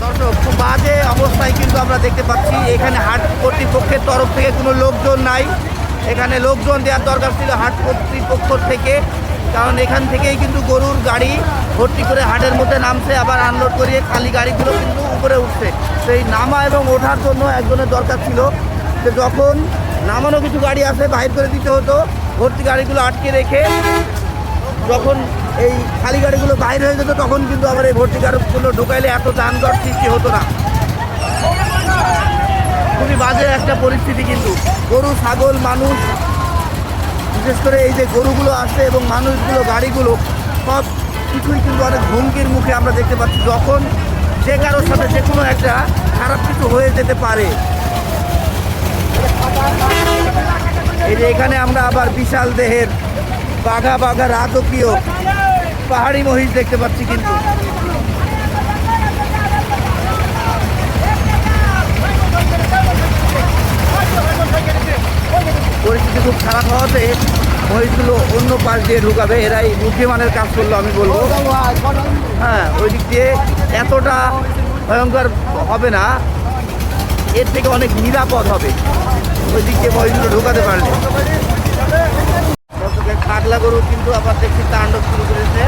দর্শক, খুব বাজে অবস্থায় কিন্তু আমরা দেখতে পাচ্ছি। এখানে হাট কর্তৃপক্ষের তরফ থেকে কোনো লোকজন নাই। এখানে লোকজন দেওয়ার দরকার ছিল হাট কর্তৃপক্ষ থেকে, কারণ এখান থেকেই কিন্তু গরুর গাড়ি ভর্তি করে হাটের মধ্যে নামছে, আবার আনলোড করিয়ে খালি গাড়িগুলো কিন্তু উপরে উঠছে। সেই নামা এবং ওঠার জন্য একজনের দরকার ছিল, যে যখন নামানো কিছু গাড়ি আসে বাইর করে দিতে হতো, ভর্তি গাড়িগুলো আটকে রেখে যখন এই খালি গাড়িগুলো বাইর হয়ে যেত তখন কিন্তু আবার এই ভর্তি গাড়িগুলো ঢুকাইলে এত যানজট সৃষ্টি হতো না। খুবই বাজে একটা পরিস্থিতি কিন্তু। গরু, ছাগল, মানুষ, বিশেষ করে এই যে গরুগুলো আসছে এবং মানুষগুলো, গাড়িগুলো সব কিছুই কিন্তু অনেক হুমকির মুখে আমরা দেখতে পাচ্ছি। যখন যে কারোর সাথে যে কোনো একটা খারাপ কিছু হয়ে যেতে পারে। এই যে এখানে আমরা আবার বিশাল দেহের বাঘা বাঘা রাজকীয় পাহাড়ি মহিষ দেখতে পাচ্ছি কিন্তু। পরিস্থিতি খুব খারাপ হওয়াতে মহিষগুলো অন্য পাশ দিয়ে ঢুকাবে। এরাই বুদ্ধিমানের কাজ করলো আমি বলবো। হ্যাঁ, ওই দিক দিয়ে এতটা ভয়ঙ্কর হবে না, এর থেকে অনেক নিরাপদ হবে ওই দিক দিয়ে মহিষগুলো ঢুকাতে পারলে। পাগলা গরু কিন্তু আবার দেখছি তাণ্ডব শুরু করেছে।